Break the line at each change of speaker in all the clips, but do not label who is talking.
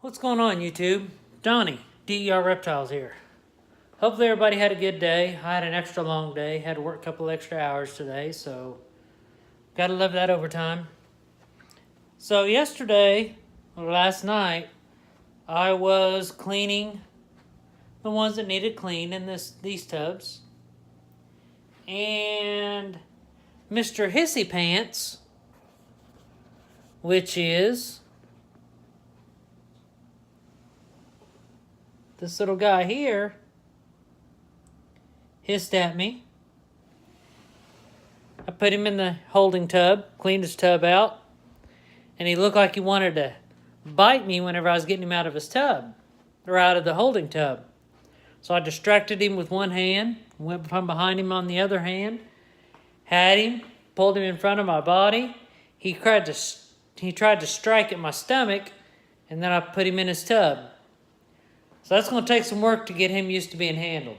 What's going on, YouTube? Donnie, DER Reptiles here. Hopefully everybody had a good day. I had an extra long day. Had to work a couple extra hours today, so gotta love that overtime. So yesterday, or last night, I was cleaning the ones that needed cleaned in these tubs. And Mr. Hissy Pants, which is this little guy here, hissed at me. I put him in the holding tub, cleaned his tub out, and he looked like he wanted to bite me whenever I was getting him out of his tub, or out of the holding tub. So I distracted him with one hand, went from behind him on the other hand, had him, pulled him in front of my body. He tried to strike at my stomach, and then I put him in his tub. So that's going to take some work to get him used to being handled.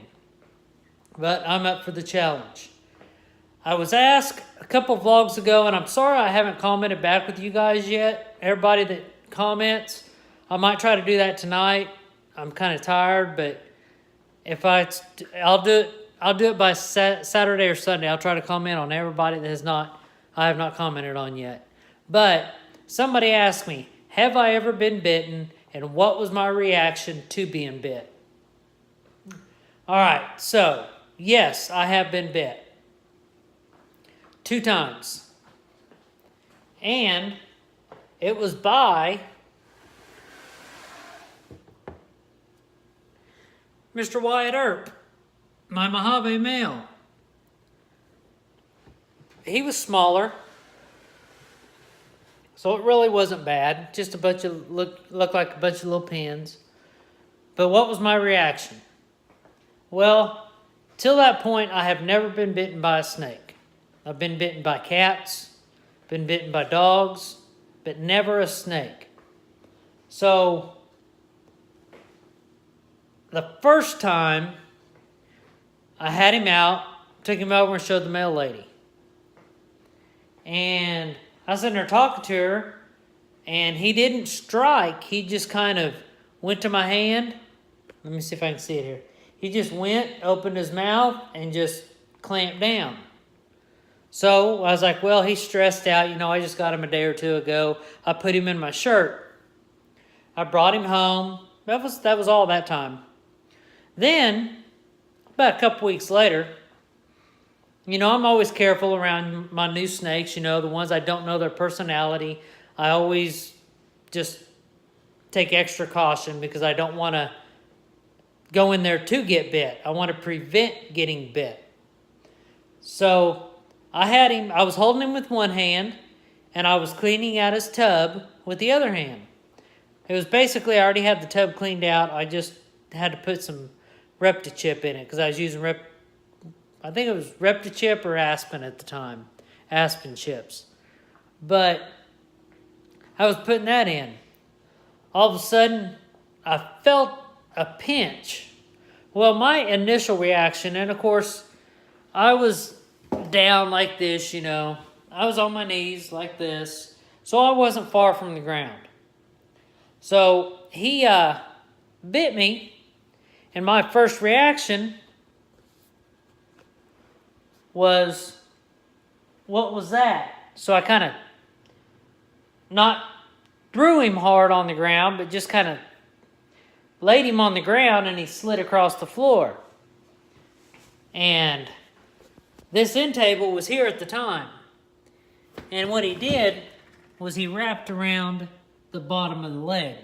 But I'm up for the challenge. I was asked a couple vlogs ago, and I'm sorry I haven't commented back with you guys yet. Everybody that comments, I might try to do that tonight. I'm kind of tired, but if I'll do it by Saturday or Sunday. I'll try to comment on everybody that I have not commented on yet. But somebody asked me, have I ever been bitten, and what was my reaction to being bit? All right, so yes, I have been bit 2 times, and it was by Mr. Wyatt Earp, my Mojave male. He was smaller, so it really wasn't bad. Just a bunch of looked like a bunch of little pins. But what was my reaction? Well, till that point, I have never been bitten by a snake. I've been bitten by cats, been bitten by dogs, but never a snake. So the first time I had him out, took him over and showed the mail lady. And I was sitting there talking to her, and he didn't strike. He just kind of went to my hand. Let me see if I can see it here. He just went, opened his mouth, and just clamped down. So I was like, well, he's stressed out. I just got him a day or 2 ago. I put him in my shirt. I brought him home. That was all that time. Then, about a couple weeks later, I'm always careful around my new snakes, the ones I don't know their personality. I always just take extra caution because I don't want to go in there to get bit. I want to prevent getting bit. So I was holding him with one hand, and I was cleaning out his tub with the other hand. It was basically, I already had the tub cleaned out. I just had to put some Reptichip in it because I was using I think it was Reptichip or Aspen at the time. Aspen chips. But I was putting that in. All of a sudden, I felt a pinch. Well, my initial reaction, and of course, I was down like this, I was on my knees like this. So I wasn't far from the ground. So he bit me, and my first reaction was, what was that? So I kind of not threw him hard on the ground, but just kind of laid him on the ground, and he slid across the floor. And this end table was here at the time. And what he did was he wrapped around the bottom of the leg.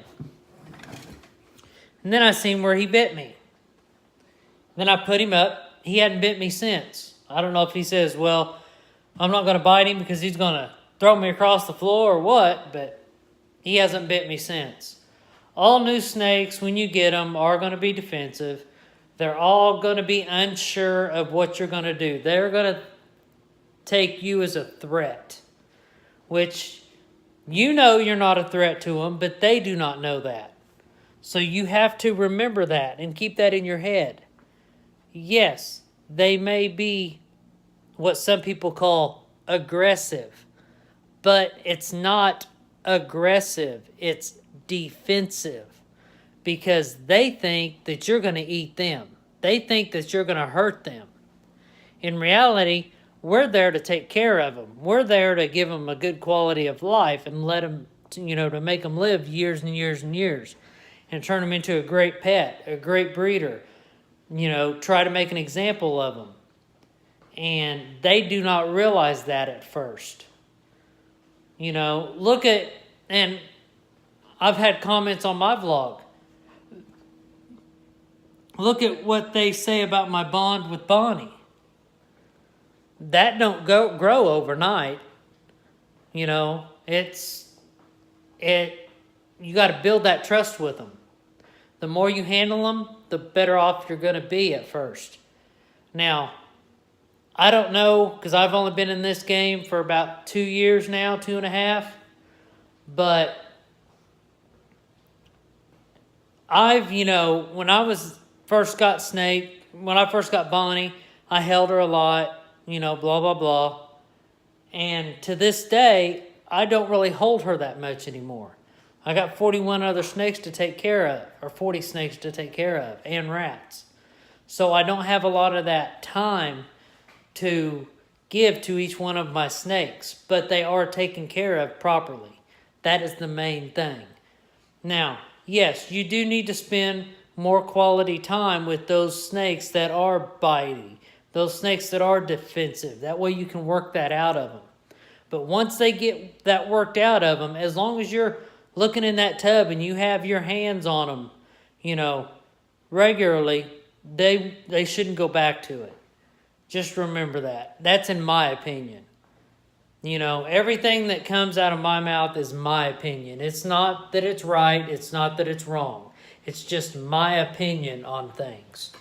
And then I seen where he bit me. Then I put him up. He hadn't bit me since. I don't know if he says, well, I'm not going to bite him because he's going to throw me across the floor or what, but he hasn't bit me since. All new snakes, when you get them, are going to be defensive. They're all going to be unsure of what you're going to do. They're going to take you as a threat, which you're not a threat to them, but they do not know that. So you have to remember that and keep that in your head. Yes, they may be what some people call aggressive, but it's not aggressive. It's defensive because they think that you're going to eat them. They think that you're going to hurt them. In reality, we're there to take care of them. We're there to give them a good quality of life and let them, to make them live years and years and years and turn them into a great pet, a great breeder. Try to make an example of them. And they do not realize that at first. And I've had comments on my vlog. Look at what they say about my bond with Bonnie. That don't grow overnight. You got to build that trust with them. The more you handle them, the better off you're going to be at first. Now, I don't know, because I've only been in this game for about 2 years now, 2.5. But when I first got Snake, when I first got Bonnie, I held her a lot, blah, blah, blah. And to this day, I don't really hold her that much anymore. I got 41 other snakes to take care of, or 40 snakes to take care of, and rats. So I don't have a lot of that time to give to each one of my snakes, but they are taken care of properly. That is the main thing. Now, yes, you do need to spend more quality time with those snakes that are bitey, those snakes that are defensive. That way you can work that out of them. But once they get that worked out of them, as long as you're looking in that tub and you have your hands on them, regularly, they shouldn't go back to it. Just remember that. That's in my opinion. Everything that comes out of my mouth is my opinion. It's not that it's right. It's not that it's wrong. It's just my opinion on things.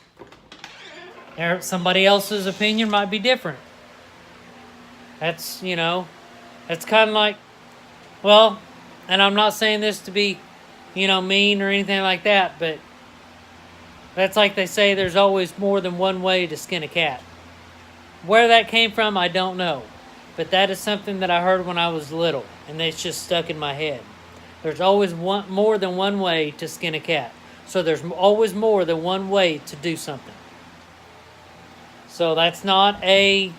Somebody else's opinion might be different. That's kind of like, and I'm not saying this to be, mean or anything like that, but that's like they say there's always more than one way to skin a cat. Where that came from, I don't know. But that is something that I heard when I was little, and it's just stuck in my head. There's always more than one way to skin a cat. So there's always more than one way to do something. So that's not a,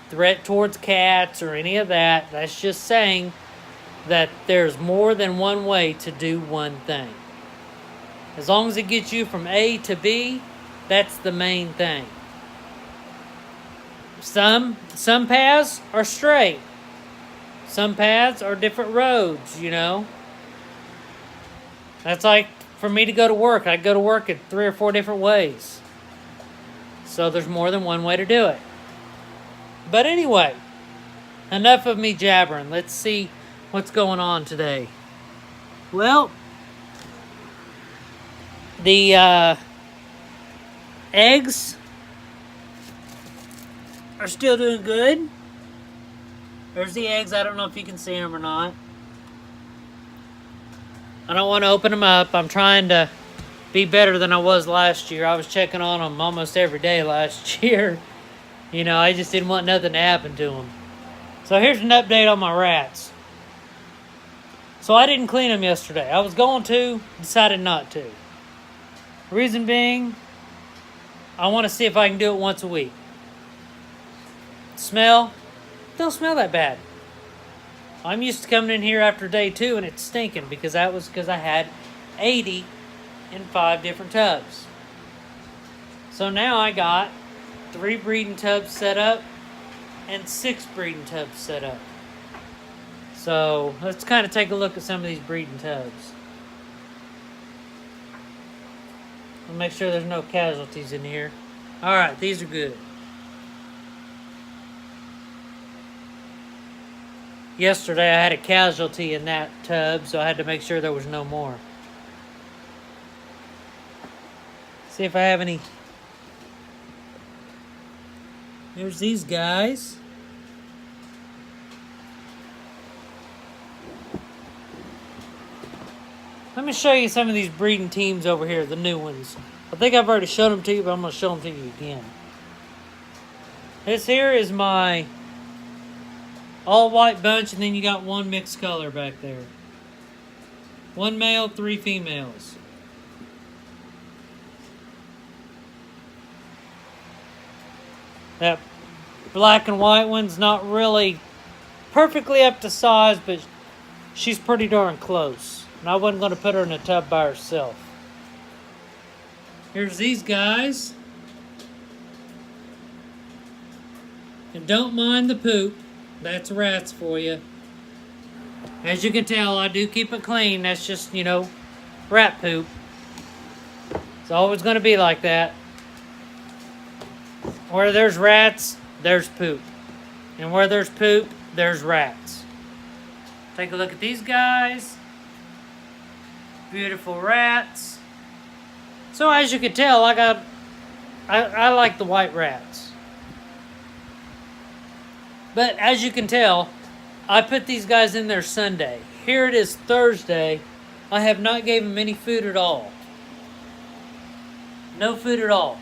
threat towards cats or any of that. That's just saying that there's more than one way to do one thing. As long as it gets you from A to B, that's the main thing. Some paths are straight. Some paths are different roads, That's like for me to go to work. I go to work in 3 or 4 different ways. So there's more than one way to do it. But anyway, enough of me jabbering. Let's see what's going on today. Well, the eggs are still doing good. There's the eggs. I don't know if you can see them or not. I don't want to open them up. I'm trying to be better than I was last year. I was checking on them almost every day last year. I just didn't want nothing to happen to them. So here's an update on my rats. So I didn't clean them yesterday. I was going to, decided not to. Reason being, I want to see if I can do it once a week. Smell? Don't smell that bad. I'm used to coming in here after day 2 and it's stinking because I had 80 in 5 different tubs. So now I got 3 breeding tubs set up and 6 breeding tubs set up. So let's kind of take a look at some of these breeding tubs. We'll make sure there's no casualties in here. Alright, these are good. Yesterday I had a casualty in that tub, so I had to make sure there was no more. See if I have any. There's these guys. Let me show you some of these breeding teams over here, the new ones. I think I've already shown them to you, but I'm going to show them to you again. This here is my all white bunch, and then you got one mixed color back there. 1 male, 3 females. That black and white one's not really perfectly up to size, but she's pretty darn close. And I wasn't going to put her in a tub by herself. Here's these guys. And don't mind the poop. That's rats for you. As you can tell, I do keep it clean. That's just, you know, rat poop. It's always going to be like that. Where there's rats, there's poop. And where there's poop, there's rats. Take a look at these guys. Beautiful rats. So as you can tell, I like the white rats. But as you can tell, I put these guys in there Sunday. Here it is Thursday. I have not gave them any food at all. No food at all.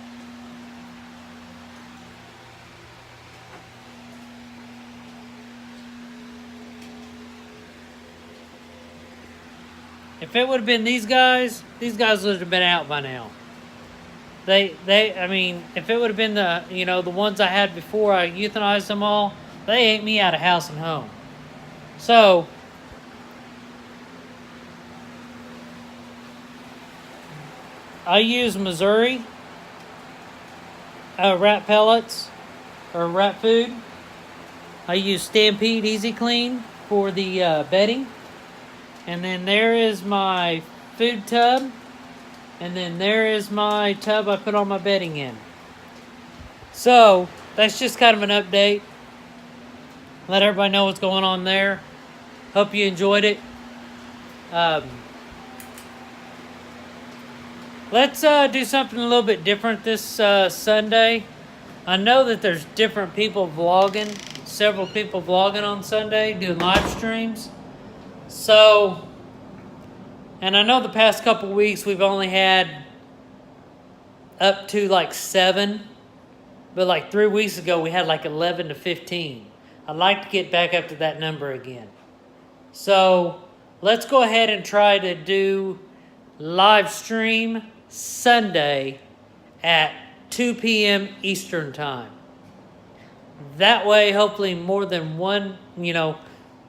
If it would have been these guys would have been out by now. I mean, if it would have been the, you know, the ones I had before I euthanized them all, they ate me out of house and home. So, I use Missouri rat pellets or rat food. I use Stampede Easy Clean for the bedding. And then there is my food tub. And then there is my tub I put all my bedding in. So, that's just kind of an update. Let everybody know what's going on there. Hope you enjoyed it. Let's do something a little bit different this Sunday. I know that there's different people vlogging. Several people vlogging on Sunday, doing live streams. So, and I know the past couple weeks we've only had up to like 7. But like 3 weeks ago we had like 11 to 15. I'd like to get back up to that number again. So, let's go ahead and try to do live stream Sunday at 2 p.m. Eastern Time. That way, hopefully more than one, you know,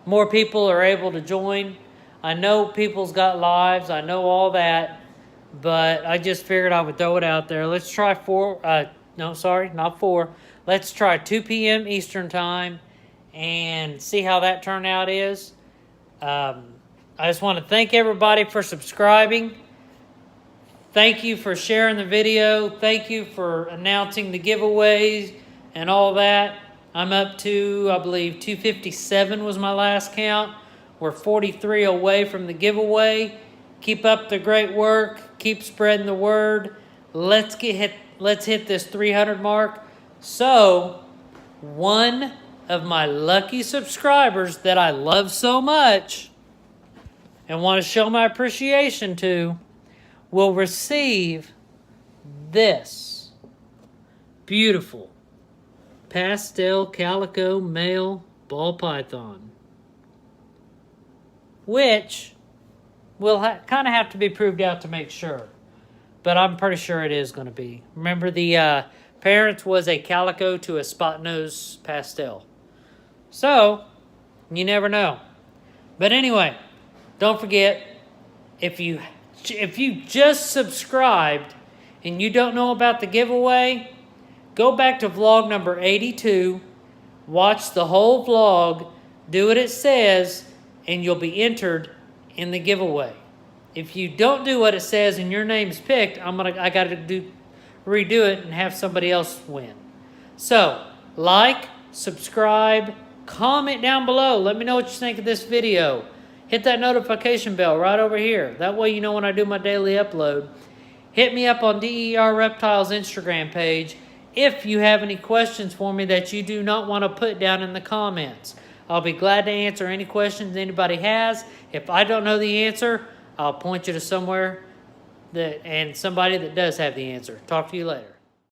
more people are able to join. I know people's got lives. I know all that. But I just figured I would throw it out there. Let's try 4. No, sorry, not 4. Let's try 2 p.m. Eastern Time and see how that turnout is. I just want to thank everybody for subscribing. Thank you for sharing the video. Thank you for announcing the giveaways and all that. I'm up to, I believe, 257 was my last count. We're 43 away from the giveaway. Keep up the great work. Keep spreading the word. Let's hit this 300 mark. So, one of my lucky subscribers that I love so much and want to show my appreciation to will receive this beautiful pastel calico male ball python, which will kind of have to be proved out to make sure, but I'm pretty sure it is going to be. Remember, the parents was a calico to a spot nose pastel, so you never know. But anyway, don't forget, if you just subscribed and you don't know about the giveaway, go back to vlog number 82, watch the whole vlog, do what it says, and you'll be entered in the giveaway. If you don't do what it says and your name's picked, I got to redo it and have somebody else win. So, like, subscribe, comment down below. Let me know what you think of this video. Hit that notification bell right over here. That way you know when I do my daily upload. Hit me up on DER Reptiles Instagram page if you have any questions for me that you do not want to put down in the comments. I'll be glad to answer any questions anybody has. If I don't know the answer, I'll point you to somewhere and somebody that does have the answer. Talk to you later.